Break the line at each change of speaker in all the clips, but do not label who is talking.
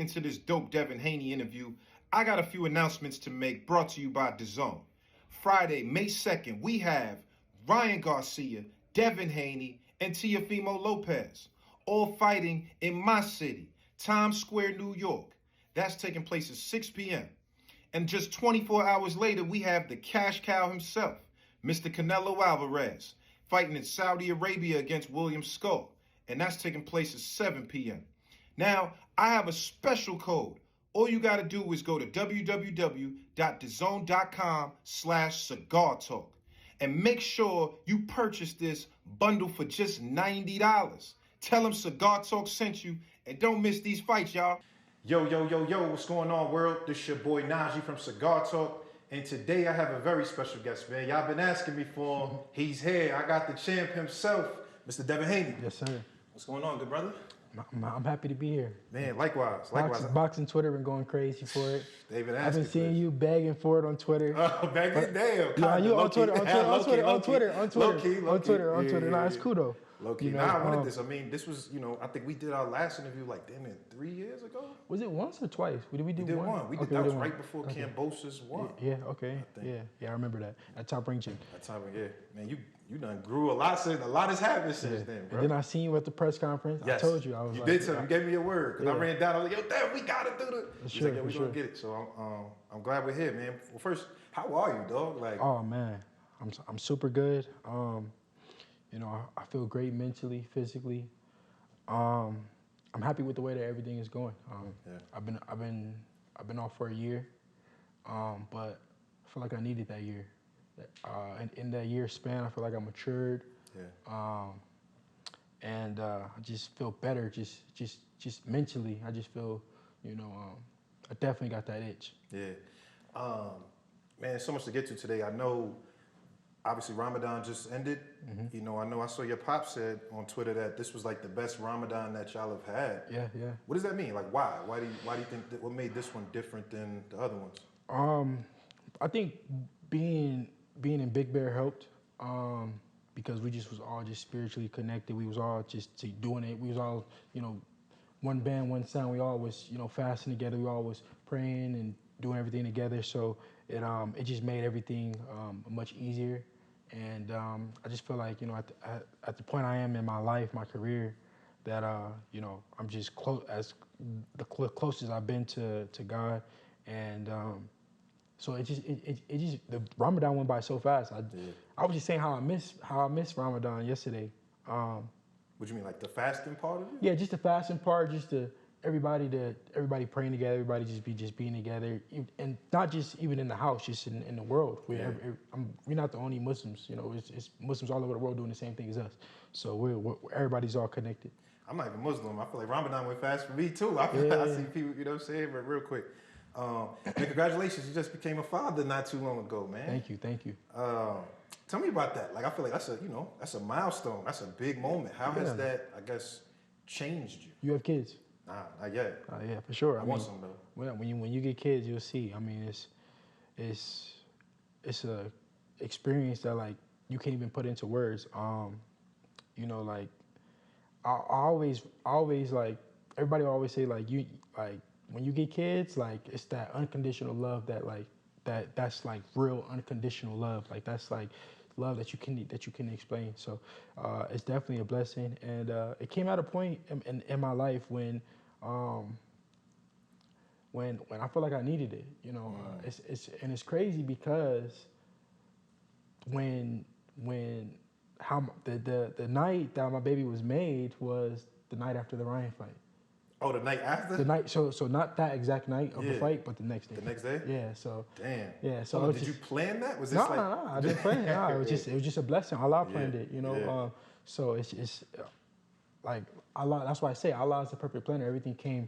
get into this dope Devin Haney interview, I got a few announcements to make brought to you by DAZN. Friday, May 2nd, we have Ryan Garcia, Devin Haney, and Teofimo Lopez, all fighting in my city, Times Square, New York. That's taking place at 6 p.m. And just 24 hours later, we have the cash cow himself, Mr. Canelo Alvarez, fighting in Saudi Arabia against William Skull. And that's taking place at 7 p.m. Now, I have a special code. All you got to do is go to www.dazn.com/Cigar Talk and make sure you purchase this bundle for just $90. Tell them Cigar Talk sent you, and don't miss these fights, y'all. Yo, what's going on, world? This your boy Naji from Cigar Talk, and today I have a very special guest, man. Y'all been asking me for him. He's here. I got the champ himself, Mr. Devin Haney.
Yes, sir.
What's going on, good brother?
I'm happy to be here.
Man, likewise.
Boxing Twitter been going crazy for it.
They've been
I've been seeing you begging for it on Twitter.
Begging? Damn.
Yeah, you on Twitter. On Twitter. Nah, it's cool though.
Low key. Nah, I wanted this. I mean, this was, I think we did our last interview like, damn it, 3 years ago?
Was it once or twice? Did we do
one? We did that was right before Cambosa's one.
Yeah, okay. Yeah, I remember that. At Top Rank Gym.
That time, yeah. Man, you done grew a lot since, a lot has happened since then, bro.
And then I seen you at the press conference.
Yes.
I told you. I was
you
like,
did tell me. You gave me your word. Because I ran down, I was like, yo, damn, we got to do it. He's
sure,
like, yeah, we're going to get it. So I'm glad we're here, man. Well, first, how are you, dog? Like,
oh, man. I'm super good. I feel great mentally, physically. I'm happy with the way that everything is going. I've been off for a year, but I feel like I needed that year. In that year span, I feel like I matured. Yeah. And I just feel better, just mentally. I just feel, I definitely got that itch.
Yeah. Man, so much to get to today. I know. Obviously, Ramadan just ended. Mm-hmm. I know I saw your pop said on Twitter that this was like the best Ramadan that y'all have had.
Yeah.
What does that mean? Like, why? Why do you think that? What made this one different than the other ones?
I think being in Big Bear helped because we just was all just spiritually connected. We was all just doing it. We was all one band, one sound. We all was fasting together. We all was praying and doing everything together. So it just made everything much easier. And I just feel like, at the point I am in my life, my career, that, I'm just closest I've been to God. And so it just the Ramadan went by so fast. I was just saying how I miss Ramadan yesterday.
What do you mean, like the fasting part of it?
Yeah, just the fasting part, just everybody praying together, everybody just being together, and not just even in the house, just in the world. We're not the only Muslims, it's Muslims all over the world doing the same thing as us. So we're everybody's all connected.
I'm not even Muslim. I feel like Ramadan went fast for me too. I see people, but real quick. Man, congratulations, you just became a father not too long ago, man.
Thank you.
Tell me about that. Like, I feel like that's a milestone. That's a big moment. How has that, I guess, changed you?
You have kids?
Nah, not yet.
Yeah, for sure.
I want some though.
Well, when you get kids, you'll see. I mean, it's a experience that like you can't even put into words. Like I always like everybody always say like when you get kids, like it's that unconditional love that's like real unconditional love. Like that's like love that you can explain. So it's definitely a blessing, and it came at a point in my life when I feel like I needed it. It's crazy because the night that my baby was made was the night after the Ryan fight.
Oh, the night after?
The night, so not that exact night of the fight, but the next day.
The next day?
Yeah, so.
Damn.
Yeah, so.
Did you plan that? Was this
No, I didn't plan it. No, it was just a blessing. Allah planned it, So it's like Allah. That's why I say Allah is the perfect planner. Everything came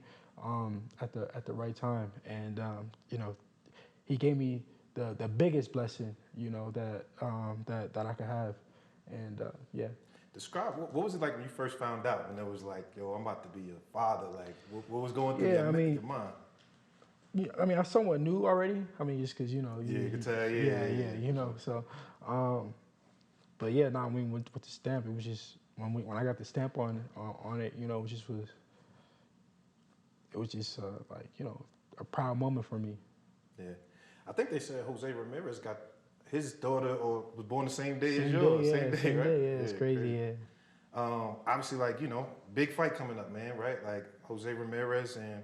at the right time, and He gave me the biggest blessing, that I could have, and
Describe, what was it like when you first found out, when it was like, yo, I'm about to be a father? Like, what was going through your mind?
Yeah, I mean, I somewhat knew already. I mean, just because, you
could tell,
so, but yeah, I mean, with the stamp, it was just, when I got the stamp on it, it it was just like a proud moment for me.
Yeah. I think they said Jose Ramirez got his daughter or was born the same day as
Same day,
yours. Same
yeah,
day,
same
right?
day, yeah. It's crazy, yeah.
Obviously, like, big fight coming up, man, right? Like Jose Ramirez, and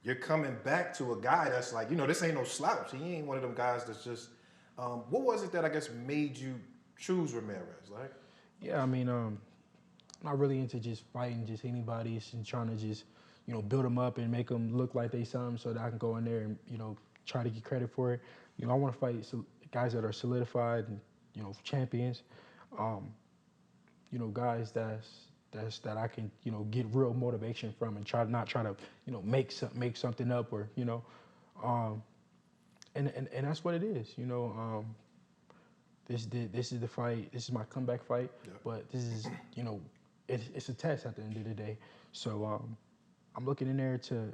you're coming back to a guy that's like, this ain't no slouch. He ain't one of them guys that's just. What was it that I guess made you choose Ramirez? Like,
Yeah, I mean, I'm not really into just fighting just anybody. It's just trying to just, build them up and make them look like they something so that I can go in there and, try to get credit for it. I want to fight guys that are solidified and, champions. Guys that I can, get real motivation from and not try to, make something up or, um, and that's what it is. This is the fight. This is my comeback fight.
yeah.
But this is, it's a test at the end of the day. So I'm looking in there to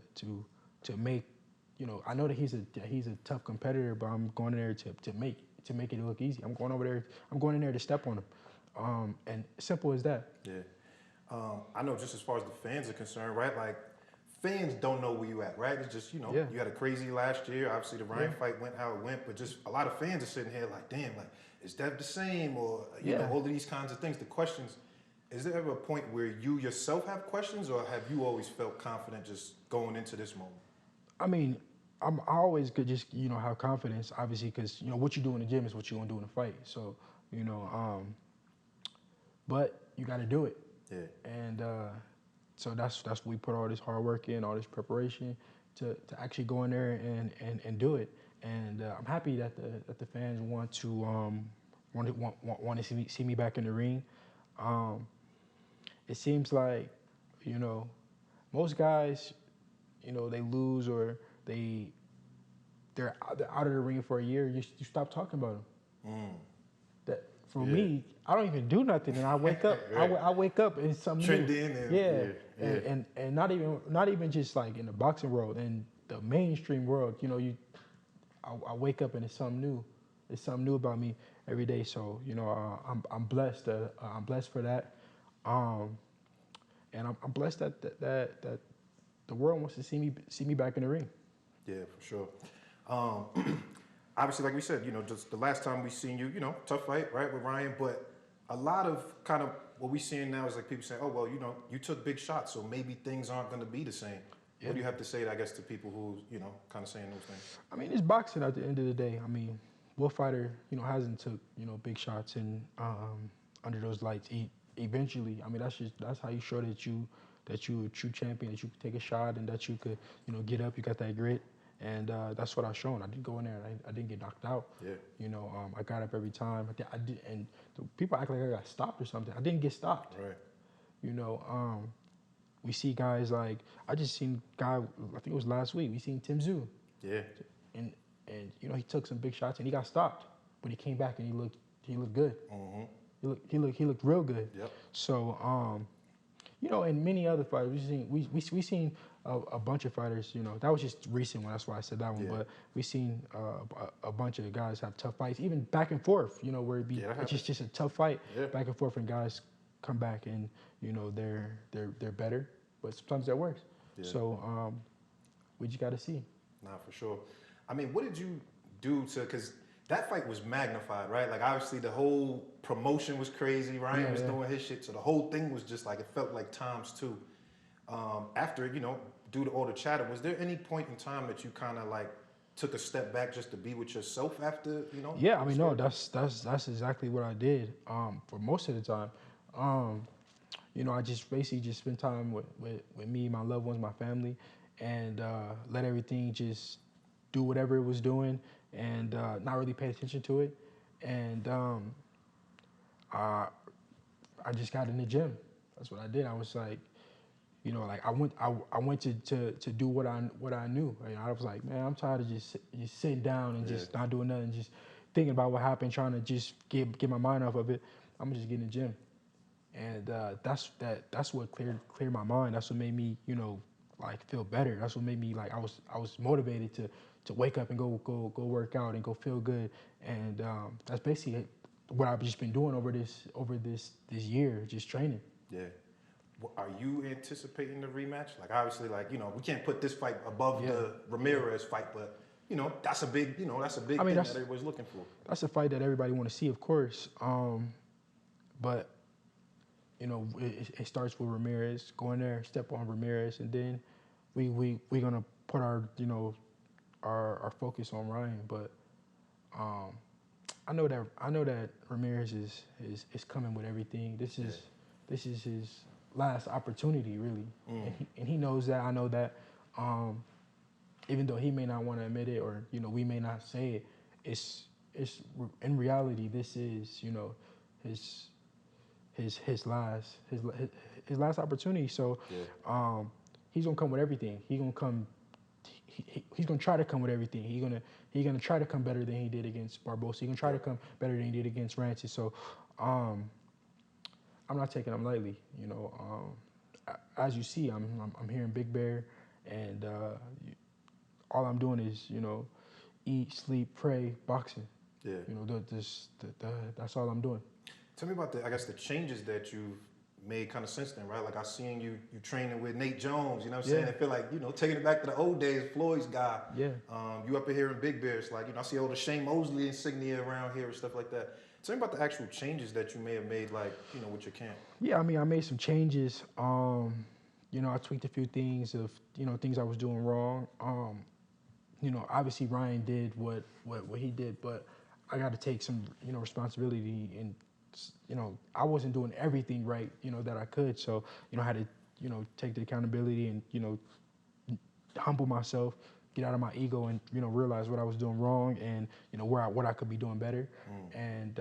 make, I know that he's a tough competitor, but I'm going in there to make it look easy. I'm going in there to step on him, and simple as that.
Yeah. I know just as far as the fans are concerned, right? Like, fans don't know where you at, right? It's just,
Yeah.
you had a crazy last year. Obviously, the Ryan
Yeah.
fight went how it went, but just a lot of fans are sitting here like, damn, like, is that the same? Or,
Yeah.
all of these kinds of things. The questions, is there ever a point where you yourself have questions, or have you always felt confident just going into this moment?
I mean, I always could just have confidence, obviously, because what you do in the gym is what you're gonna do in a fight. So but you got to do it.
Yeah.
And so that's what we put all this hard work in, all this preparation to actually go in there and do it. And I'm happy that the fans want to see me back in the ring. It seems like most guys they lose or they're out of the ring for a year. You stop talking about them. That for me, I don't even do nothing, and I wake up.
Right.
I wake up and something
Trending
new.
and
And not even just like in the boxing world, in the mainstream world. I wake up and it's something new. It's something new about me every day. So I'm blessed. I'm blessed for that. And I'm blessed that the world wants to see me back in the ring.
Yeah, for sure. Obviously, like we said, just the last time we seen you, tough fight, right, with Ryan. But a lot of kind of what we seeing now is like people saying, oh, well, you took big shots, so maybe things aren't going to be the same.
Yeah.
What do you have to say, I guess, to people who, kind of saying those things?
I mean, it's boxing at the end of the day. I mean, what fighter, hasn't took, big shots and under those lights eventually. I mean, that's how you show that you a true champion, that you could take a shot and that you could, get up, you got that grit. And that's what I've shown. I didn't go in there and I didn't get knocked out.
Yeah.
I got up every time. I did, and the people act like I got stopped or something. I didn't get stopped.
Right.
We see guys like, I just seen guy, I think it was last week, we seen Tim Zhu.
Yeah.
And he took some big shots and he got stopped, but he came back and he looked good.
Mm-hmm.
He looked real good.
Yep.
So and many other fighters we seen a bunch of fighters. That was just recent one. That's why I said that one.
Yeah.
But we seen a bunch of guys have tough fights, even back and forth. Where it's just a tough fight back and forth, and guys come back and they're better. But sometimes that works.
Yeah.
So we just got to see.
Nah, for sure. I mean, what did you do because that fight was magnified, right? Like, obviously, the whole promotion was crazy. Ryan was doing his shit, so the whole thing was just like, it felt like times two. After, due to all the chatter, was there any point in time that you kind of like took a step back just to be with yourself after,
Yeah, I mean, no, that's exactly what I did for most of the time. I just basically just spent time with me, my loved ones, my family, and let everything just do whatever it was doing and not really pay attention to it. And I just got in the gym. That's what I did. I was like, like I went to do what I knew. I was like, man, I'm tired of just sitting down and just not doing nothing, just thinking about what happened, trying to just get my mind off of it. I'm gonna just get in the gym. And that's what cleared my mind. That's what made me, like feel better. That's what made me like I was motivated to wake up and go work out and go feel good. And that's basically what I've just been doing over this year, just training.
Yeah. Are you anticipating the rematch? Like obviously, like we can't put this fight above
Yeah.
the Ramirez fight, but that's a big that's a big
I mean,
thing that everybody's looking for.
That's a fight that everybody want to see, of course. But it starts with Ramirez. Go in there, step on Ramirez, and then we gonna put our our focus on Ryan. But I know that Ramirez is coming with everything. This is his last opportunity, really, and he knows that. I know that. Even though he may not want to admit it, or we may not say it, it's in reality this is his last opportunity. So he's gonna come with everything. He's gonna try to come with everything. He's gonna try to come better than he did against Barbosa. He's gonna try to come better than he did against Rancis. So I'm not taking him lightly. As you see, I'm here in Big Bear, and all I'm doing is eat, sleep, pray, boxing.
Yeah.
That's all I'm doing.
Tell me about the changes that you've made kind of since then, right? Like I seen you training with Nate Jones, you know what I'm saying? I feel like, taking it back to the old days, Floyd's guy.
Yeah.
You up in here in Big Bear, it's like, I see all the Shane Mosley insignia around here and stuff like that. Tell me about the actual changes that you may have made, like, with your camp.
Yeah, I mean, I made some changes. I tweaked a few things of, things I was doing wrong. Obviously Ryan did what he did, but I got to take some, responsibility, and, I wasn't doing everything right, that I could. So, I had to, take the accountability and, humble myself, get out of my ego, and, realize what I was doing wrong, and, what I could be doing better. And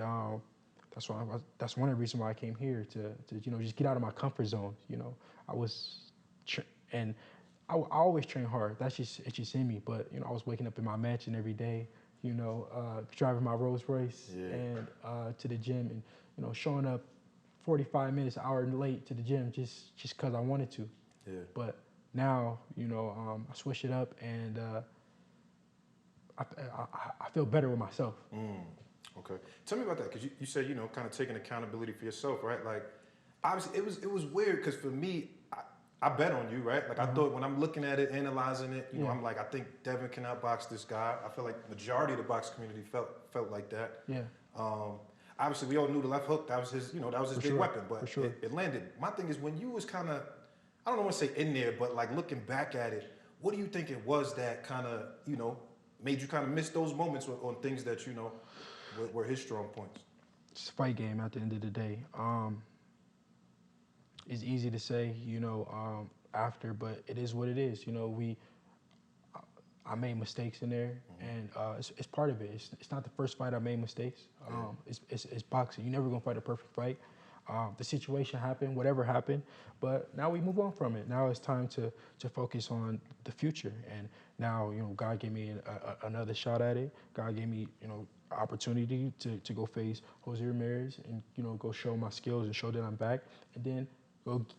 that's one of the reasons why I came here to just get out of my comfort zone. I always train hard. It's just in me. But I was waking up in my mansion every day, driving my Rolls Royce and to the gym, and showing up 45 minutes, an hour late to the gym just because I wanted to.
Yeah.
But now I switch it up, and I feel better with myself.
Okay. Tell me about that, because you said kind of taking accountability for yourself, right? Like obviously it was weird, because for me, I bet on you, right? Like I thought, when I'm looking at it, analyzing it, I'm like, I think Devin can outbox this guy. I feel like the majority of the box community felt like that.
Yeah.
Obviously, we all knew the left hook. That was his, big weapon. But
sure.
it landed. My thing is, when you was kind of, I don't want to say in there, but like looking back at it, what do you think it was that kind of, made you kind of miss those moments on things that were his strong points?
It's a fight game at the end of the day. It's easy to say, after, but it is what it is. I made mistakes in there, and it's part of it. It's not the first fight I made mistakes. It's boxing. You're never gonna fight a perfect fight. The situation happened, whatever happened, but now we move on from it. Now it's time to focus on the future, and now God gave me another shot at it. God gave me opportunity to go face Jose Ramirez, and go show my skills and show that I'm back, and then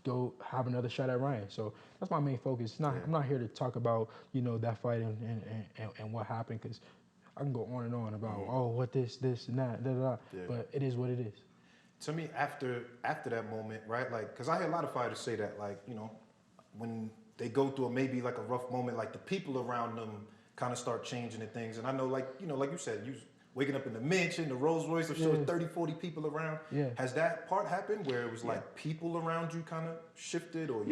go have another shot at Ryan. So that's my main focus. I'm not here to talk about that fight and what happened, because I can go on and on about what this and that, but it is what it is.
Tell me after that moment, right? Like, because I hear a lot of fighters say that, like, when they go through maybe like a rough moment, like the people around them kind of start changing and things. And I know, like, like you said, you waking up in the mansion, the Rolls Royce, I'm sure 30, 40 people around.
Yeah.
Has that part happened where it was like people around you kind of shifted, or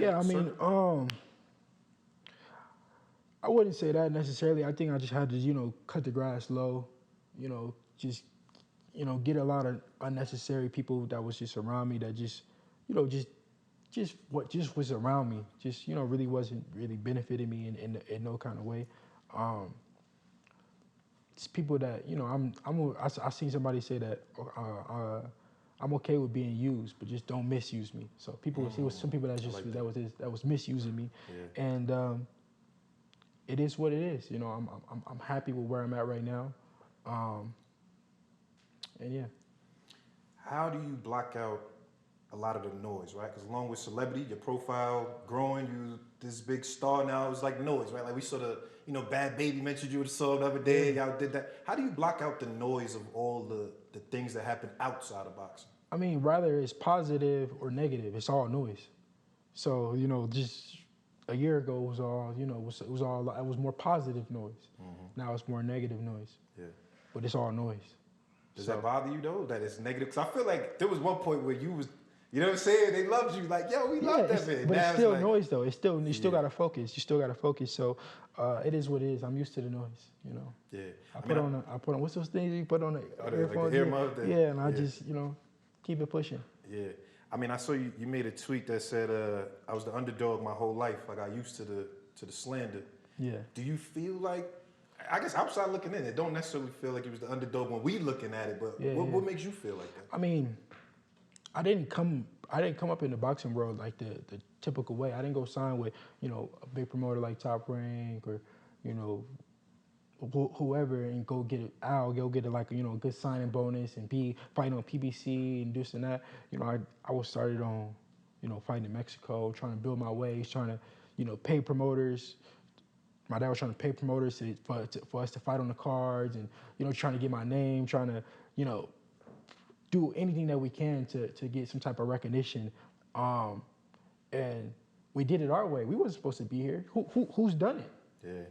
I wouldn't say that necessarily. I think I just had to, cut the grass low, just get a lot of unnecessary people that was just around me, that just was around me, just really wasn't really benefiting me in no kind of way. It's people that I seen somebody say that I'm okay with being used, but just don't misuse me. So people, it was some people that that was misusing me, and it is what it is. I'm happy with where I'm at right now, and yeah.
How do you block out a lot of the noise, right? Because along with celebrity, your profile growing, you this big star now, it's like noise, right? Like we saw the, Bad Baby mentioned you with the song the other day, y'all did that. How do you block out the noise of all the things that happen outside of boxing?
I mean, rather it's positive or negative, it's all noise. So just a year ago was all it was more positive noise. Now it's more negative noise.
Yeah.
But it's all noise.
Does that bother you though? That it's negative? Because I feel like there was one point where you was, you know what I'm saying? They loved you, like, yo, we love that man.
But
now
it's still
like,
noise though. It's still you still gotta focus. You still gotta focus. So it is what it is. I'm used to the noise.
Yeah.
I put on what's those things you put on the earphones?
Like the
and I just keep it pushing.
Yeah. I mean, I saw you made a tweet that said, I was the underdog my whole life. I got used to the slander.
Yeah.
Do you feel like, I guess outside looking in, it don't necessarily feel like it was the underdog when we looking at it, but what makes you feel like that?
I mean, I didn't come up in the boxing world like the typical way. I didn't go sign with, a big promoter like Top Rank or, whoever and go get it out, go get it like, a good signing bonus and be fighting on PBC and this and that. I was started on, fighting in Mexico, trying to build my ways, trying to, pay promoters. My dad was trying to pay promoters for us to fight on the cards and, trying to get my name, trying to, do anything that we can to get some type of recognition. And we did it our way. We wasn't supposed to be here. Who's done it?
Yeah.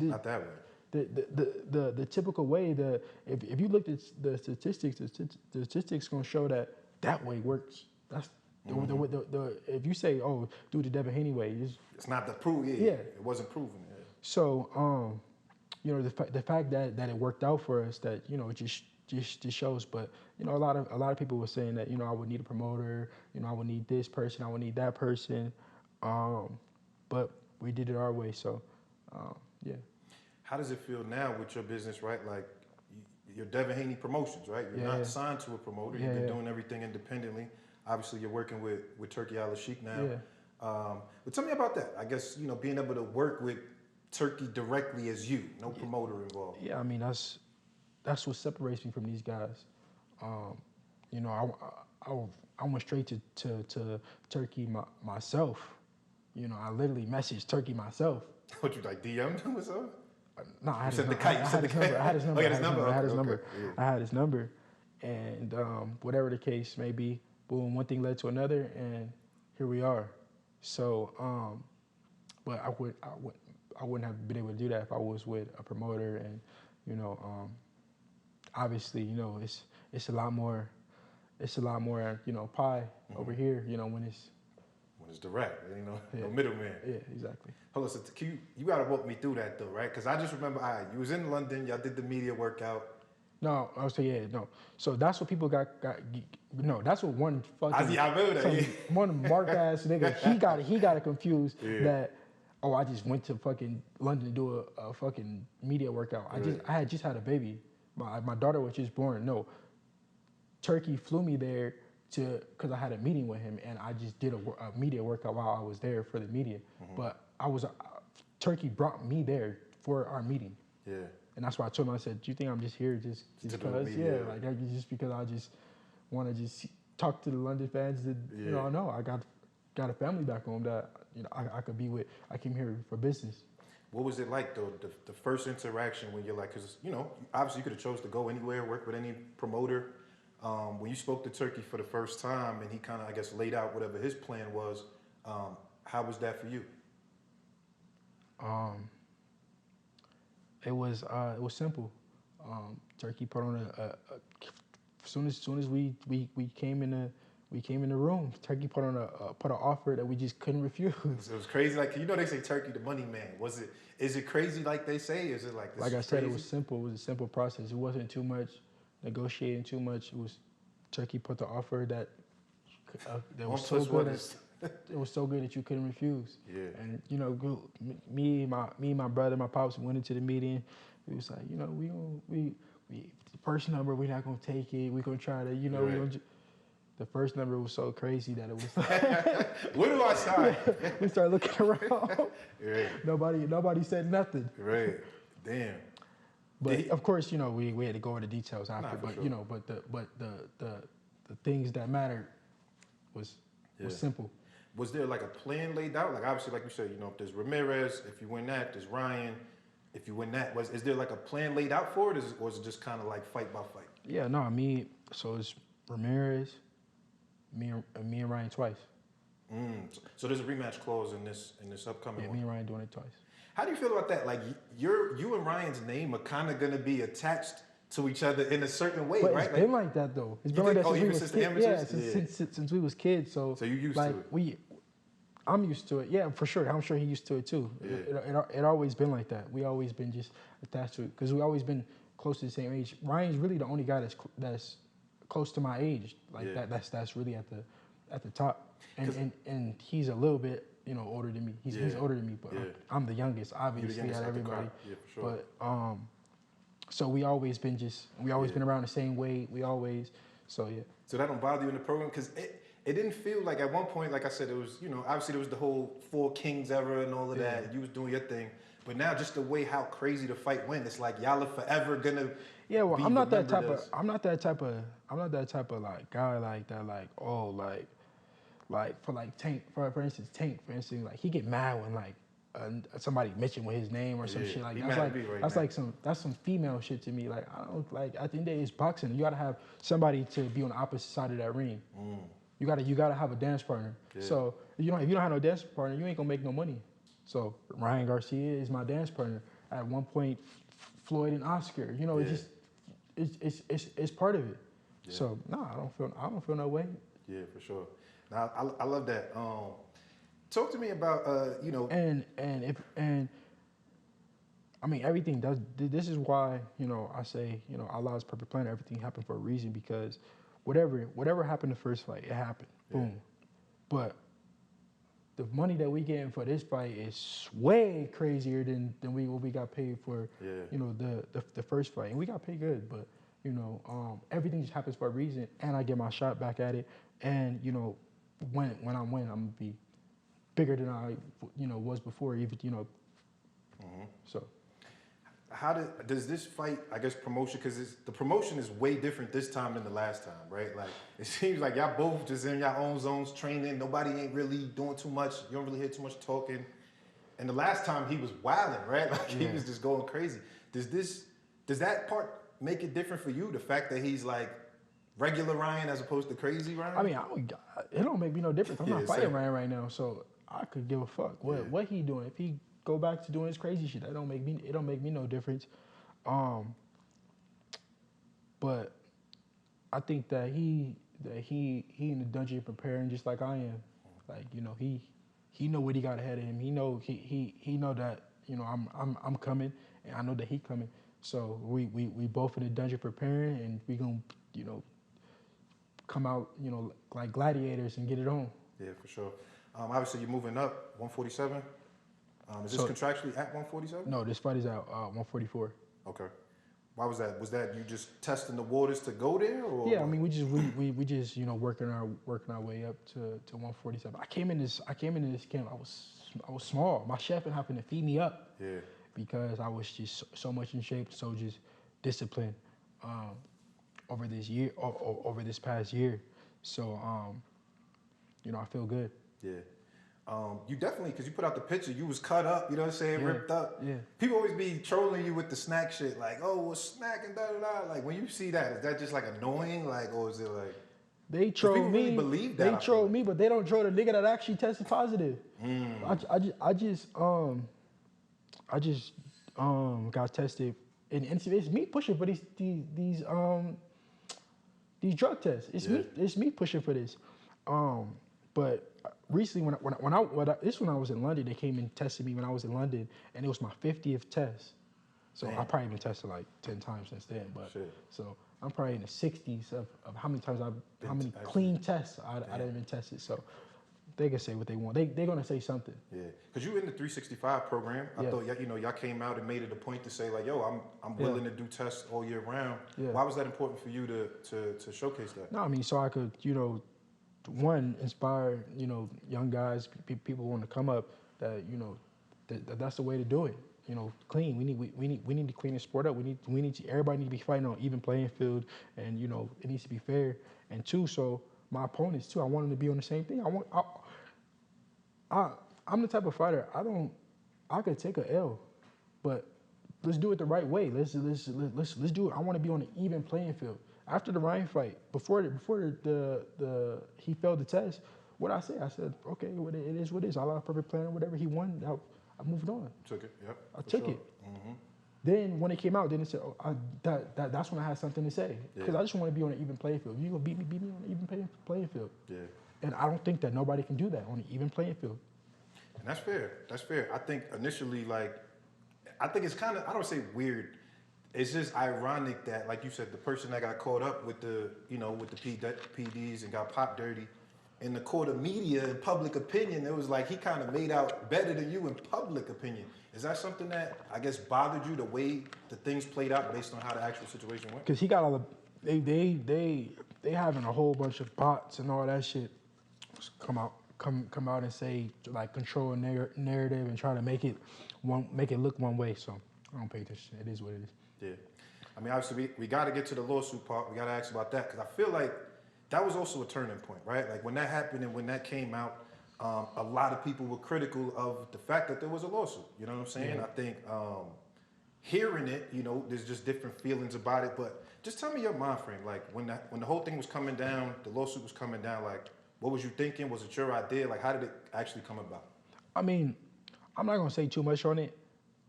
Not that way.
The typical way, if you look at the statistics gonna show that way works. That's if you say, oh, do the Devin Haney way,
it's not the proof. Yeah. It wasn't proven. Yeah.
So the fact that it worked out for us, that it just shows. But a lot of people were saying that I would need a promoter, I would need this person, I would need that person, but we did it our way. So yeah.
How does it feel now with your business, right? Like you're Devin Haney Promotions, right? You're not signed to a promoter. You've been doing everything independently. Obviously, you're working with Turki Alalshikh now.
Yeah.
But tell me about that. I guess being able to work with Turki directly as you, no promoter involved.
Yeah, I mean that's what separates me from these guys. I went straight to Turki myself. I literally messaged Turki myself.
What, you like DM'd him or something?
No, I had his number. I had his number. And whatever the case may be, boom, one thing led to another, and here we are. So, but I wouldn't have been able to do that if I was with a promoter, and obviously, it's a lot more pie over here, when
it's direct, no middleman.
Yeah, exactly.
Hold on, so you gotta walk me through that though, right? Because I just remember, you was in London, y'all did the media workout.
No, I was saying, no. So that's what people got. No, that's what one fucking.
I remember that.
One mark ass nigga. He got it confused that. Oh, I just went to fucking London to do a fucking media workout. I had just had a baby. My daughter was just born. No, Turki flew me there because I had a meeting with him, and I just did a media workout while I was there for the media. But Turki brought me there for our meeting.
Yeah.
And that's why I told him, I said, do you think I'm just here just because? Yeah, like just because I just want to just talk to the London fans that, no, I got a family back home that, I could be with. I came here for business.
What was it like though, the first interaction when you're like, because, obviously you could have chose to go anywhere, work with any promoter. When you spoke to Turki for the first time and he kind of, I guess, laid out whatever his plan was, how was that for you?
It was simple. Turki put on as soon as we came in the room, Turki put on an offer that we just couldn't refuse.
It was crazy. Like, they say Turki the money man. Is it crazy like they say? Is it like this?
Like I said,
crazy?
It was simple. It was a simple process. It wasn't too much negotiating, too much. It was Turki put the offer that was so good. It was so good that you couldn't refuse.
Yeah.
And me, my brother, my pops went into the meeting. We was like, we the first number, we're not gonna take it. We're gonna try to,
Right.
The first number was so crazy that it was.
Where do I sign?
We started looking around.
Right.
Nobody said nothing.
Right. Damn.
But of course, we had to go into details after. But
sure.
but the things that mattered was simple.
Was there like a plan laid out? Like obviously, like you said, if there's Ramirez, if you win that, there's Ryan. If you win that, is there like a plan laid out for it, or is it just kind of like fight by fight?
Yeah, no, so it's Ramirez, me and Ryan twice.
So there's a rematch clause in this upcoming
Yeah,
one.
me and Ryan doing it twice.
How do you feel about that? Like you and Ryan's name are kind of going to be attached to each other in a certain way,
But
right?
it's been like that though. It's
You
been like
think-
that
oh,
since we
even
was
since the
kids. Yeah,
amateurs?
since we was kids. So
So you used
like
to it.
I'm used to it. Yeah, for sure. I'm sure he used to it too.
Yeah.
It always been like that. We always been just attached to it because we always been close to the same age. Ryan's really the only guy that's close to my age. Like
Yeah.
that's really at the top. And he's a little bit older than me. He's older than me, but I'm the youngest, obviously,
youngest
out
out
of
the
everybody.
crowd. Yeah, for sure.
But so we always been been around the same weight. So yeah.
So that don't bother you in the program? Because it didn't feel like at one point, like I said, it was, obviously there was the whole Four Kings era and all of that. You was doing your thing. But now just the way how crazy the fight went, it's like y'all are forever gonna be
I'm not that type
remembered as-
of like guy like that, like for like Tank, for instance, like he get mad when like somebody mentioned with his name or some shit like
He
that.
mad at me right now.
That's some female shit to me. Like I don't like at the end of the day it's boxing. You gotta have somebody to be on the opposite side of that ring. You gotta have a dance partner.
Yeah.
So if you don't have no dance partner, you ain't gonna make no money. So Ryan Garcia is my dance partner. At one point, Floyd and Oscar. It's part of it.
Yeah.
So no, I don't feel no way.
Yeah, for sure. Now I love that. Talk to me about
And I mean everything does. This is why I say Allah's perfect plan. Everything happened for a reason because whatever happened the first fight, it happened.
Yeah.
Boom. But the money that we getting for this fight is way crazier than what we got paid for. The first fight, and we got paid good, but everything just happens for a reason, and I get my shot back at it, and when I win, I'm gonna be bigger than I was before, even So.
how does this fight, I guess, promotion, because the promotion is way different this time than the last time, right? Like, it seems like y'all both just in your own zones training. Nobody ain't really doing too much. You don't really hear too much talking. And the last time he was wilding, right? Like, he was just going crazy. Does that part make it different for you? The fact that he's like regular Ryan as opposed to crazy Ryan?
I mean, it don't make me no difference. I'm not fighting
same.
Ryan right now, so I could give a fuck what he doing. If he go back to doing his crazy shit, it don't make me no difference. But I think that he in the dungeon preparing just like I am. Like he know what he got ahead of him. He know that I'm coming, and I know that he coming. So we both in the dungeon preparing, and we gonna come out like gladiators and get it on.
Yeah, for sure. Obviously, you're moving up 147. Is this contractually at 147?
No, this fight is at 144.
Okay. Why was that? Was that you just testing the waters to go there, or?
Yeah, I mean we just working our way up to 147. I came into this camp. I was small. My chef happened to feed me up.
Yeah.
Because I was just so much in shape, so just disciplined over this past year. So I feel good.
Yeah. You definitely, because you put out the picture, you was cut up, you know what I'm saying, ripped up.
Yeah.
People always be trolling you with the snack shit, like, oh, well, snack and da-da-da. Like, when you see that, is that just like annoying? Like, or is it like...
They troll
people
me.
really believe that,
They troll me, but they don't troll the nigga that actually tested positive. I just got tested, and it's me pushing for these drug tests. It's me pushing for this. But recently when I was in London, they came and tested me when I was in London, and it was my 50th test. So I probably been tested like 10 times since then. But so I'm probably in the 60s of how many times how many clean tests I done been tested. So they can say what they want. They're gonna say something.
Yeah, because you in the 365 program. I thought y'all came out and made it a point to say like, yo, I'm willing to do tests all year round. Yeah. Why was that important for you to showcase that?
No, I mean so I could one inspire young guys, people who want to come up that that's the way to do it. Clean. We need to clean the sport up. Everybody need to be fighting on even playing field, and it needs to be fair. And two, so my opponents too, I want them to be on the same thing. I'm the type of fighter. I could take a L, but let's do it the right way. Let's do it. I want to be on an even playing field. After the Ryan fight, before he failed the test, what I say, I said, okay, it is what it is. I lost perfect plan or whatever. He won. I moved on.
Took it. Yep.
I took
sure.
it. Then when it came out, then it said, that's when I had something to say. Because I just want to be on an even playing field. If you gonna beat me on an even playing field. Yeah. And I don't think that nobody can do that on an even playing field.
And that's fair. That's fair. I think initially, like, I think it's kind of, I don't say weird. It's just ironic that, like you said, the person that got caught up with the, with the PDs and got popped dirty, in the court of media and public opinion, it was like he kind of made out better than you in public opinion. Is that something that, I guess, bothered you, the way the things played out based on how the actual situation went?
Because he got all the, they having a whole bunch of bots and all that shit come out and say, like, control a narrative and try to make it look one way. So I don't pay attention. It is what it is.
Yeah. I mean, obviously, we got to get to the lawsuit part. We got to ask about that because I feel like that was also a turning point, right? Like, when that happened and when that came out, a lot of people were critical of the fact that there was a lawsuit. You know what I'm saying? Yeah. I think hearing it, there's just different feelings about it. But just tell me your mind frame. Like, when the whole thing was coming down, the lawsuit was coming down, like, what was you thinking? Was it your idea? Like, how did it actually come about?
I mean, I'm not gonna say too much on it.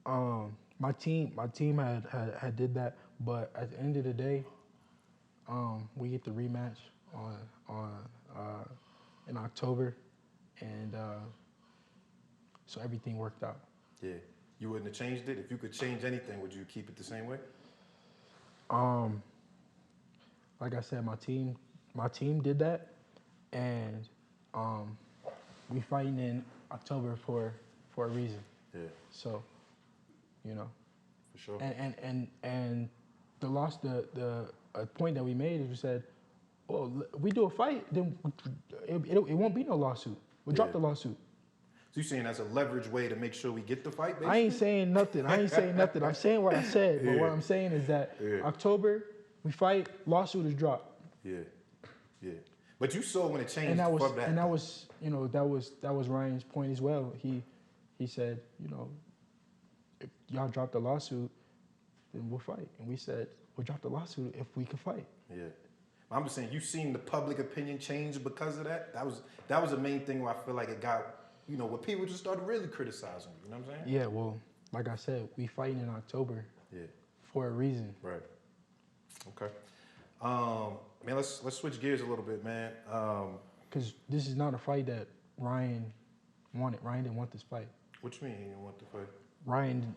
My team had did that, but at the end of the day, we get the rematch in October, and so everything worked out.
Yeah, you wouldn't have changed it. If you could change anything, would you keep it the same way?
Like I said, my team did that. And we fighting in October for a reason. Yeah. So,
For sure.
And the point that we made is we said, well, if we do a fight, then it won't be no lawsuit. We'll drop the lawsuit.
So you're saying that's a leverage way to make sure we get the fight, basically?
I ain't saying nothing. I'm saying what I said. But what I'm saying is that October, we fight, lawsuit is dropped.
Yeah. Yeah. But you saw when it changed.
And that was Ryan's point as well. He said, if y'all drop the lawsuit, then we'll fight. And we said, we'll drop the lawsuit if we can fight. Yeah.
I'm just saying, you seen the public opinion change because of that? That was the main thing where I feel like it got, where people just started really criticizing you. You know what I'm saying?
Yeah, well, like I said, we fighting in October. Yeah. For a reason.
Right. Okay. Man, let's switch gears a little bit, man.
Because this is not a fight that Ryan wanted. Ryan didn't want this fight.
What you mean he didn't want the fight?
Ryan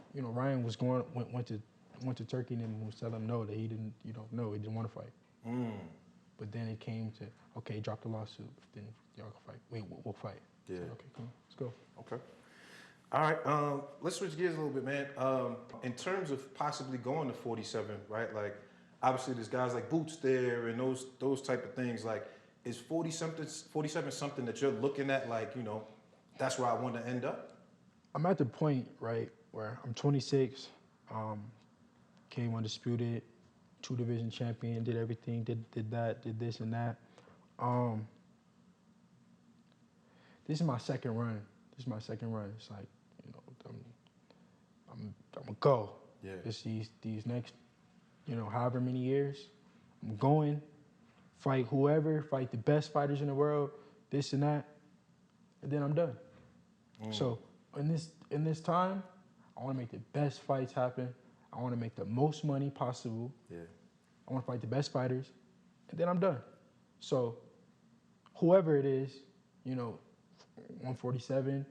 was went to Turkey and was telling him no, that he didn't, no, he didn't want to fight. But then it came to, okay, drop the lawsuit, then y'all can fight. We'll fight. Yeah. So, okay, cool. Let's go.
Okay. All right. Let's switch gears a little bit, man. In terms of possibly going to 47, right? Like, obviously, there's guys like Boots there and those type of things. Like, is 47 something that you're looking at, like, that's where I want to end up?
I'm at the point, right, where I'm 26, came undisputed, 2-division champion, did everything, did that, did this and that. This is my second run. It's like, I'm gonna go. Yeah. It's these next, however many years, I'm going, fight whoever, fight the best fighters in the world, this and that, and then I'm done. So in this time, I want to make the best fights happen. I want to make the most money possible. Yeah. I want to fight the best fighters, and then I'm done. So whoever it is, 147,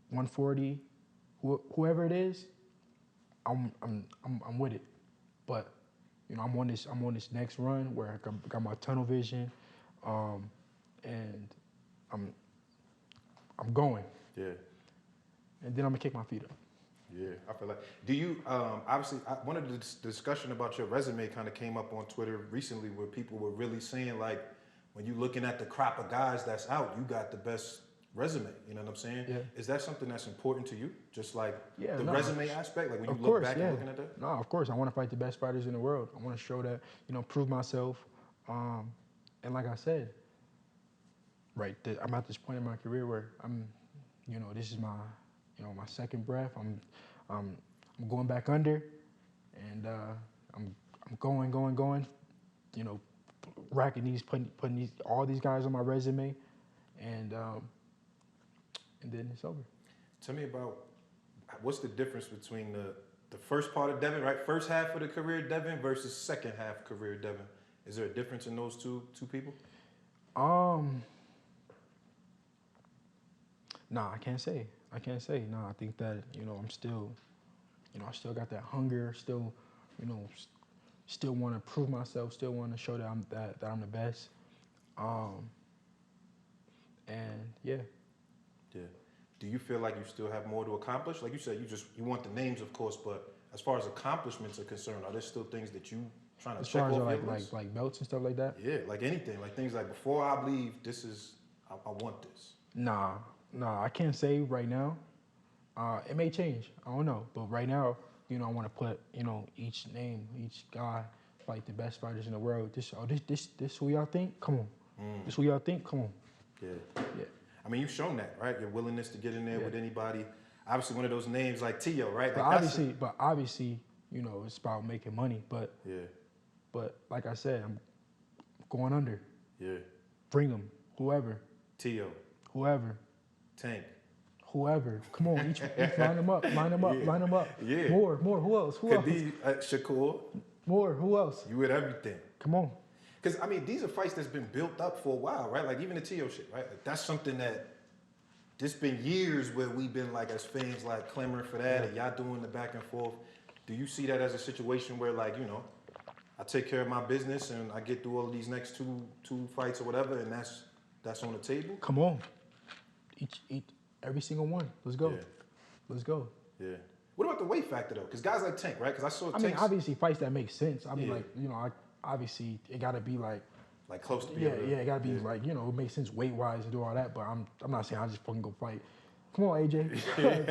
140, whoever it is, I'm with it. But I'm on this next run where I got my tunnel vision, and I'm going. Yeah. And then I'm gonna kick my feet up.
Yeah, I feel like. Do you obviously one of the discussion about your resume kind of came up on Twitter recently, where people were really saying, like, when you're looking at the crop of guys that's out, you got the best resume. You know what I'm saying? Yeah. Is that something that's important to you? Just like the resume aspect, like when you look back and looking at that?
No, of course. I want to fight the best fighters in the world. I want to show that, prove myself. And like I said, right, I'm at this point in my career where I'm, this is my, my second breath. I'm going back under, and I'm going, racking these, putting all these guys on my resume. and then it's over.
Tell me about what's the difference between the first part of Devin, right? First half of the career Devin versus second half career Devin. Is there a difference in those two people?
Nah, I can't say. Nah, I think that I'm still, I still got that hunger. Still, still want to prove myself. Still want to show that I'm the best. And yeah.
Yeah. Do you feel like you still have more to accomplish? Like you said, you want the names, of course, but as far as accomplishments are concerned, are there still things that you trying to
As
check
far as
off your list?
like belts and stuff like that?
Yeah, like anything, like things like before I leave, I want this.
Nah, I can't say right now. It may change. I don't know. But right now, I want to put, each name, each guy, like the best fighters in the world. This who y'all think? Come on. This who y'all think? Come on.
Yeah.
Yeah.
I mean, you've shown that, right? Your willingness to get in there with anybody. Obviously, one of those names like Tio, right?
But
like
obviously, it's about making money. But like I said, I'm going under.
Yeah.
Bring them. Whoever.
Tio.
Whoever.
Tank.
Whoever. Come on, each line them up.
Yeah.
More. Who else?
Shakur.
More. Who else?
You with everything.
Come on.
Because, I mean, these are fights that's been built up for a while, right? Like, even the Tio shit, right? Like, that's something that, this been years where we've been, like, as fans, like, clamoring for that, and y'all doing the back and forth. Do you see that as a situation where, like, I take care of my business and I get through all of these next two fights or whatever, and that's on the table?
Come on. Each every single one. Let's go.
Yeah.
Let's go.
Yeah. What about the weight factor, though? Because guys like Tank, right? Because I saw Tank.
I mean, obviously, fights that make sense. I mean, obviously, it got to be like
close to
it got to be like, it makes sense weight-wise to do all that, but I'm not saying I just fucking go fight. Come on, AJ.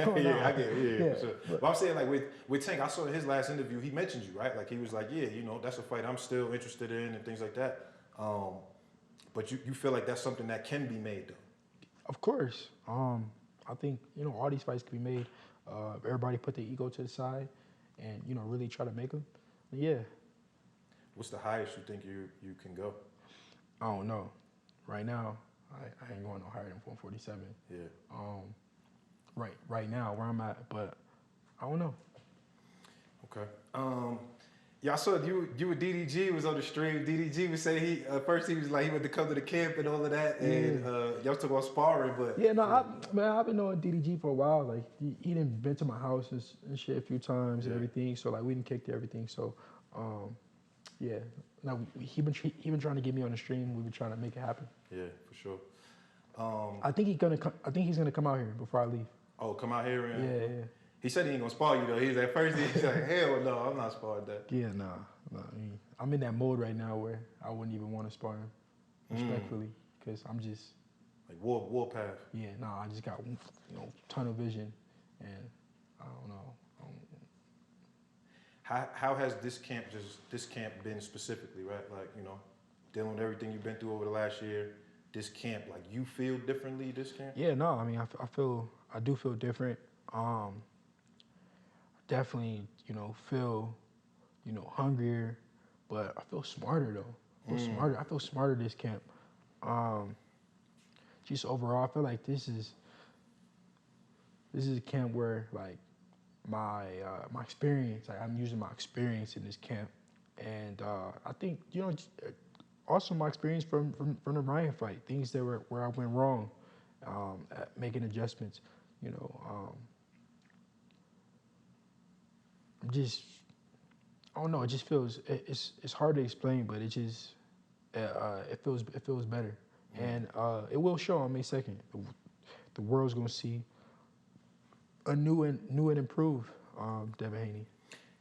Come on, I get it. Yeah, for sure. But I'm saying, like, with Tank, I saw in his last interview, he mentioned you, right? Like, he was like, yeah, that's a fight I'm still interested in and things like that. But you feel like that's something that can be made, though?
Of course. I think, all these fights can be made. Everybody put their ego to the side and, really try to make them. Yeah.
What's the highest you think you can go?
I don't know. Right now, I ain't going no higher than 147.
Yeah.
Right now, where I'm at, but I don't know. Okay.
Yeah, I saw you with DDG was on the stream. DDG was saying first he was like he went to come to the camp and all of that, and y'all talk about sparring, but
I've been knowing DDG for a while. Like he done been to my house and shit a few times and everything. So like we done kicked everything. So yeah, no, he been trying to get me on the stream. We've been trying to make it happen.
Yeah, for sure.
I think he's gonna come out here before I leave.
Oh, come out here and
yeah.
He said he ain't gonna spar you though. He's at first he's like, hell no, I'm not sparring that.
Yeah, nah. I'm in that mode right now where I wouldn't even want to spar him, respectfully, because I'm just
like war path.
Yeah, nah. I just got tunnel vision, and I don't know.
How has this camp been specifically, right? Like dealing with everything you've been through over the last year. This camp, like you feel differently. This camp.
Yeah, no. I mean, I do feel different. Definitely, feel, hungrier, but I feel smarter though. I feel smarter this camp. Just overall, I feel like this is a camp where like my experience, like I'm using my experience in this camp, and I think also my experience from the Ryan fight, things that where I went wrong, at making adjustments, I don't know. It just feels it's hard to explain, but it just it feels better, and it will show on May 2nd. The world's gonna see a new and improved Devin Haney.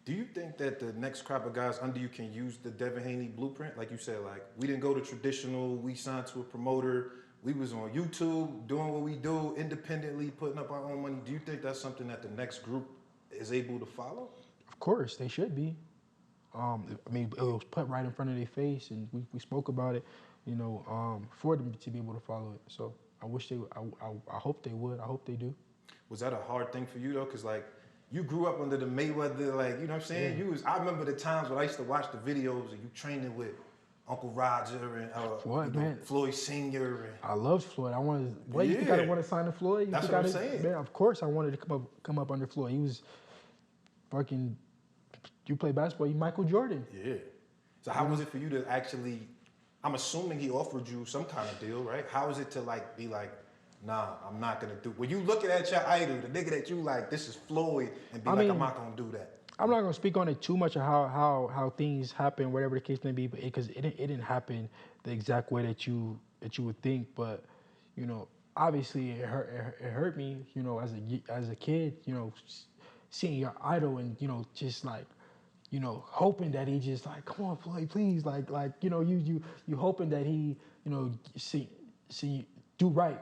Do you think that the next crop of guys under you can use the Devin Haney blueprint? Like you said, like we didn't go to traditional. We signed to a promoter. We was on YouTube doing what we do independently, putting up our own money. Do you think that's something that the next group is able to follow?
Of course, they should be. I mean, it was put right in front of their face, and we spoke about it, for them to be able to follow it. So I wish they. I hope they would. I hope they do.
Was that a hard thing for you though? Cause like you grew up under the Mayweather, like you know what I'm saying. Yeah. I remember the times when I used to watch the videos of you training with Uncle Roger and
Floyd, man.
Floyd Senior. And,
I loved Floyd. I wanted. What you think I want to sign to Floyd?
That's what I'm saying.
Man, of course I wanted to come up under Floyd. He was fucking. You play basketball, you Michael Jordan.
Yeah. So how was it for you to actually? I'm assuming he offered you some kind of deal, right? How is it to like be like, nah, I'm not gonna do. When you looking at your idol, the nigga that you like, this is Floyd, and I'm not gonna do that.
I'm not gonna speak on it too much of how things happen, whatever the case may be, but because it didn't happen the exact way that you would think. But you know, obviously it hurt me. You know, as a kid, you know, seeing your idol and you know just like. You know, hoping that he just like, come on, Floyd, please, like, you know, you hoping that he, you know, see, do right,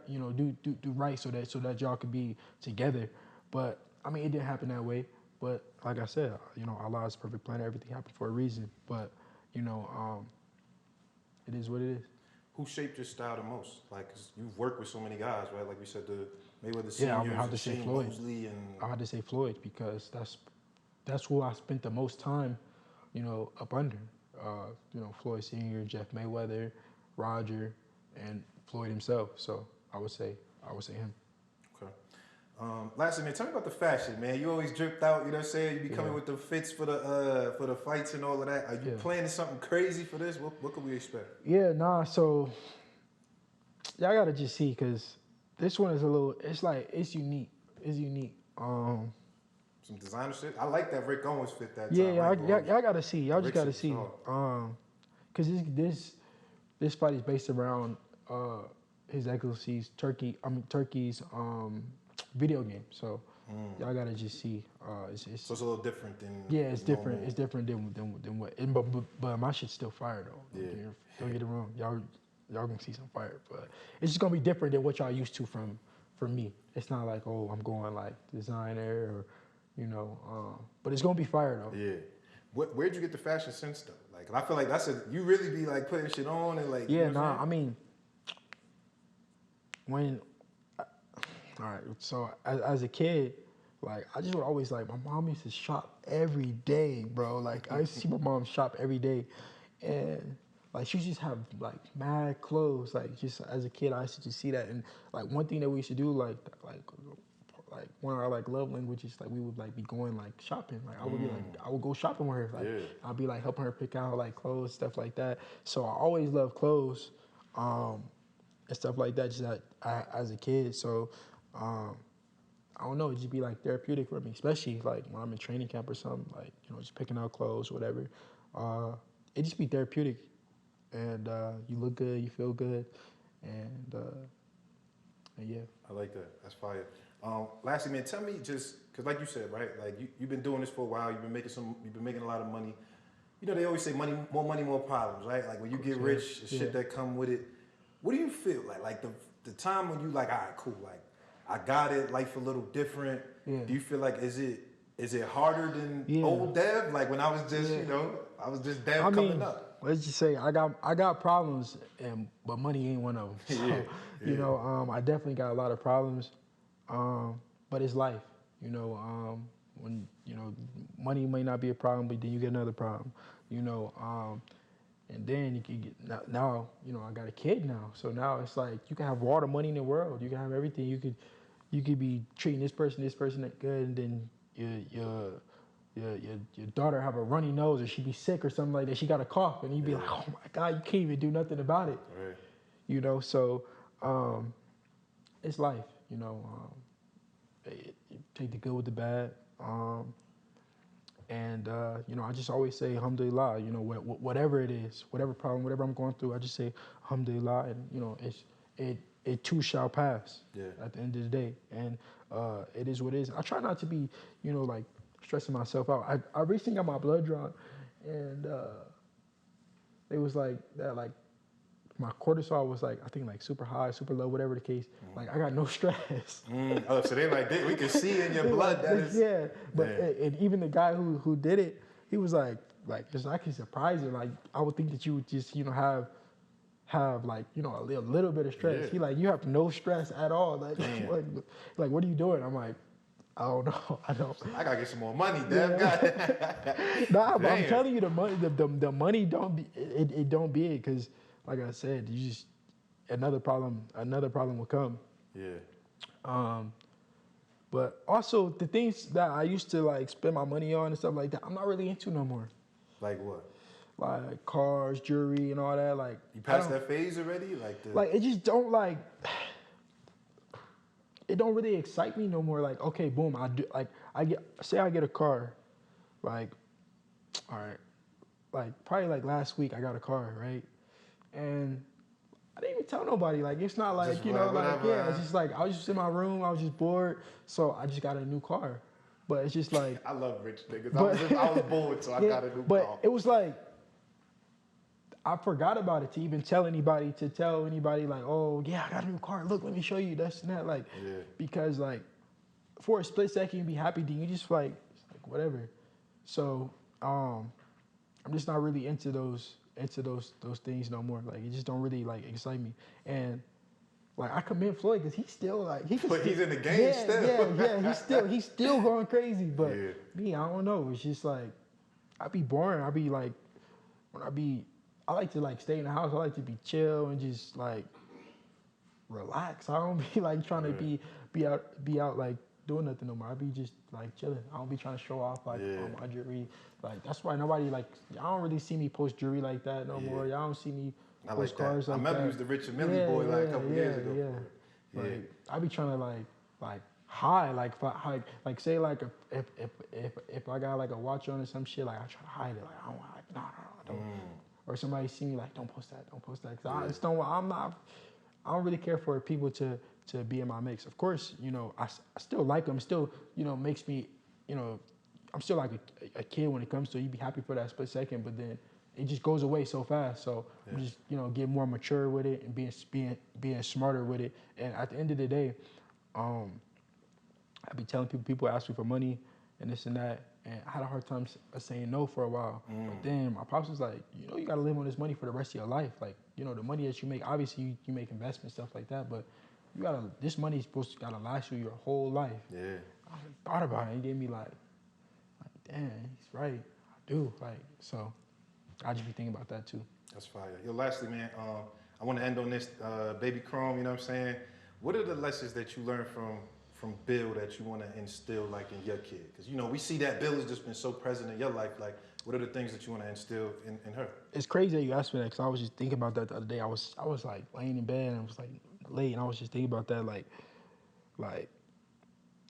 you know, do right so that y'all could be together. But I mean, it didn't happen that way. But like I said, you know, Allah's perfect plan, everything happened for a reason. But you know, it is what it is.
Who shaped your style the most? Like, cause you've worked with so many guys, right? Like we said, the Mayweather
Yeah,
Seniors,
I had to say Floyd.
Mosley, and
I had to say Floyd because that's who I spent the most time, you know, up under. You know, Floyd Senior, Jeff Mayweather, Roger, and Floyd himself. So I would say him.
Okay. Lastly, man, tell me about the fashion, man. You always dripped out. You know what I'm saying? You be coming with the fits for the fights and all of that. Are you planning something crazy for this? What can we expect?
Yeah, nah. So y'all gotta just see because this one is a little. It's like it's unique. It's unique.
Some designer shit. I like that Rick Owens fit that
yeah,
time.
Yeah, y'all gotta see. Y'all just gotta see.
Hard.
Cause this fight is based around His Excellency's Turkey's video game. So y'all gotta just see.
So it's a little different than.
Yeah, it's different. Normal. It's different than what. But my shit's still fire though.
Yeah.
Don't get it wrong. Y'all gonna see some fire, but it's just gonna be different than what y'all used to from me. It's not like I'm going like designer or. You know, but it's gonna be fire though.
Yeah. Where'd you get the fashion sense though? Like, I feel like you really be like putting shit on and like.
Yeah, I mean, all right. So as a kid, like I just would always like my mom used to shop every day, bro. Like I used to see my mom shop every day, and like she just have like mad clothes. Like just as a kid, I used to just see that, and like one thing that we used to do, like one of our like love languages, like we would like be going like shopping. Like I would be like I would go shopping with her. Like I'd be like helping her pick out like clothes, stuff like that. So I always loved clothes, and stuff like that. Just as a kid. So I don't know, it'd just be like therapeutic for me, especially like when I'm in training camp or something. Like you know, just picking out clothes, or whatever. It just be therapeutic, and you look good, you feel good, and yeah.
I like that. That's fire. Lastly, man, tell me just because, like you said, right? Like you've been doing this for a while. You've been making a lot of money. You know, they always say money, more problems, right? Like when you get rich, the shit that come with it. What do you feel like? Like the time when you like, all right, cool. Like I got it. Life a little different. Yeah. Do you feel like is it harder than old Dev? Like when I was just I was just Dev coming up.
Let's just say I got problems, but money ain't one of them. So, you know, I definitely got a lot of problems. But it's life, you know, when, you know, money may not be a problem, but then you get another problem, you know, and then you can get, now, you know, I got a kid now. So now it's like, you can have all the money in the world. You can have everything. You could be treating this person that good. And then your daughter have a runny nose or she be sick or something like that. She got a cough and you be like, oh my God, you can't even do nothing about it.
Right.
You know, so, it's life, you know, take the good with the bad, and you know I just always say alhamdulillah. You know whatever it is, whatever problem, whatever I'm going through, I just say alhamdulillah, and you know it too shall pass. Yeah. At the end of the day, and it is what it is. I try not to be like stressing myself out. I recently got my blood drawn, and it was like that my cortisol was like I think like super high, super low, whatever the case. Like I got no stress.
Oh, so they like we can see in your blood that is.
Yeah, but and even the guy who did it, he was like it's actually surprising. Like I would think that you would just have like a little bit of stress. Yeah. He like you have no stress at all. Like what are you doing? I'm like I don't know. I don't.
I gotta get some more money, Dev.
Yeah. Nah, but I'm
Damn.
telling you, the money, the money don't be it don't be it because, like I said, you just another problem will come.
Yeah.
But also the things that I used to like spend my money on and stuff like that, I'm not really into no more.
Like what?
Like cars, jewelry, and all that. Like
You passed that phase already?
Like it just don't like. It don't really excite me no more. Like okay, boom, I get a car, like all right, like probably like last week I got a car, right, and I didn't even tell nobody. Like it's not like
Just like, whatever.
yeah, it's just like I was just in my room, I was just bored, so I just got a new car. But it's just like
I love rich niggas.
But-
I was bored, so I got a new
but
car.
it was like I forgot about it to even tell anybody, like, oh yeah, I got a new car. Look, let me show you. That's and that. Like,
Yeah.
because like for a split second you be happy, then you just like whatever. So I'm just not really into those things no more. Like it just don't really like excite me. And like I commend Floyd because he's still like
But he's in the game still.
Yeah, he's still going crazy. But
Yeah.
me, I don't know. It's just like I be boring. I be like I like to like stay in the house. I like to be chill and just like relax. I don't be like trying to be out like doing nothing no more. I be just like chilling. I don't be trying to show off like on my jewelry. Like that's why nobody like y'all don't really see me post jewelry like that no more. Y'all don't see me
I
post
like
cars
that.
like
I remember
that.
you was the Rich and Millie boy like a couple years ago.
Yeah. Like I be trying to like hide like if I like say like if I got like a watch on or some shit, like I try to hide it. Like I don't like no, I don't. Or somebody see me like don't post that. Cause I just don't. I don't really care for people to be in my mix. Of course, you know, I still like them. Still, you know, makes me, you know, I'm still like a kid when it comes to it. You be happy for that split second, but then it just goes away so fast. So I'm just, you know, getting more mature with it and being smarter with it. And at the end of the day, I be telling people ask me for money and this and that. And I had a hard time saying no for a while. But then my pops was like, you know, you got to live on this money for the rest of your life. Like, you know, the money that you make, obviously you make investments, stuff like that. But this money is supposed to gotta last you your whole life.
Yeah.
I thought about it and gave me like, damn, he's right. I do. Like, so I just be thinking about that too.
That's fire. Yo, lastly, man, I want to end on this, Baby Chrome, you know what I'm saying? What are the lessons that you learned from Bill that you want to instill like in your kid? Because, you know, we see that Bill has just been so present in your life. Like, what are the things that you want to instill in her?
It's crazy that you asked me that because I was just thinking about that the other day. I was like laying in bed and I was like late and I was just thinking about that like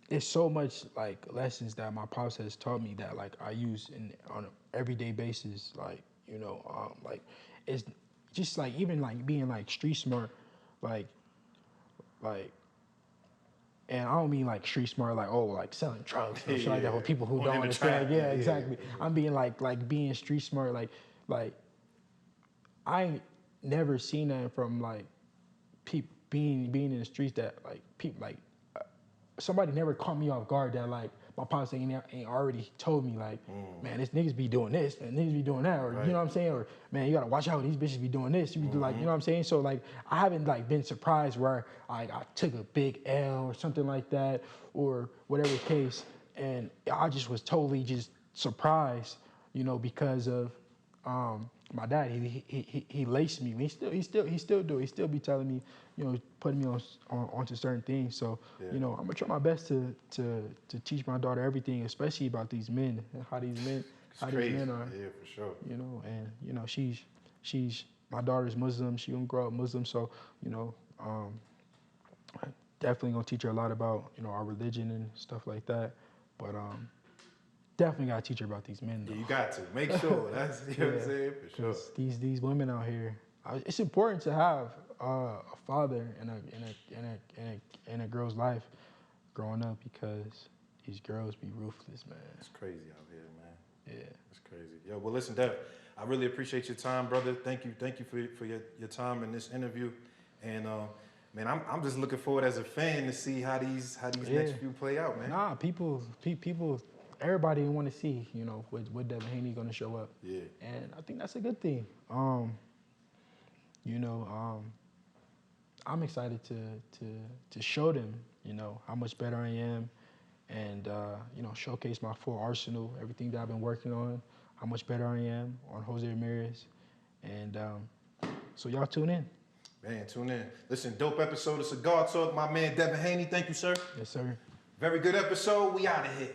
it's so much like lessons that my pops has taught me that like I use on an everyday basis. Like, you know, like it's just like even like being like street smart, like and I don't mean like street smart, like oh, like selling drugs or shit like that, or people who
Or
don't
in the
understand.
trap.
Yeah, exactly. I'm being like being street smart, like I ain't never seen that from like people being in the streets that like people like somebody never caught me off guard that like my pops ain't already told me like, man, this niggas be doing this, man, niggas be doing that, or you know what I'm saying, or man, you gotta watch out, these bitches be doing this, you be like, you know what I'm saying. So like, I haven't like been surprised where I took a big L or something like that, or whatever the case, and I just was totally just surprised, you know, because of my dad. He laced me. He still do. He still be telling me, you know, putting me onto certain things. So you know, I'm gonna try my best to teach my daughter everything, especially about these men and how these men are.
Yeah, for sure.
You know, and you know, she's my daughter's Muslim. She gonna grow up Muslim. So you know, definitely gonna teach her a lot about, you know, our religion and stuff like that. But definitely gotta teach her about these men though.
Yeah, you got to make sure. That's you know what I'm saying, for sure.
These women out here, it's important to have a father in a girl's life growing up because these girls be ruthless, man.
It's crazy out here, man.
Yeah,
it's crazy. Yo, well, listen, Dev, I really appreciate your time, brother. Thank you for your time in this interview, and man, I'm just looking forward as a fan to see how these next few play out, man.
Nah, people, everybody want to see, you know, what Devin Haney gonna show up.
Yeah.
And I think that's a good thing. You know, I'm excited to show them, you know, how much better I am, and you know, showcase my full arsenal, everything that I've been working on, how much better I am on Jose Ramirez, and so y'all tune in.
Man, tune in. Listen, dope episode of Cigar Talk. My man Devin Haney, thank you, sir.
Yes, sir.
Very good episode. We out of here.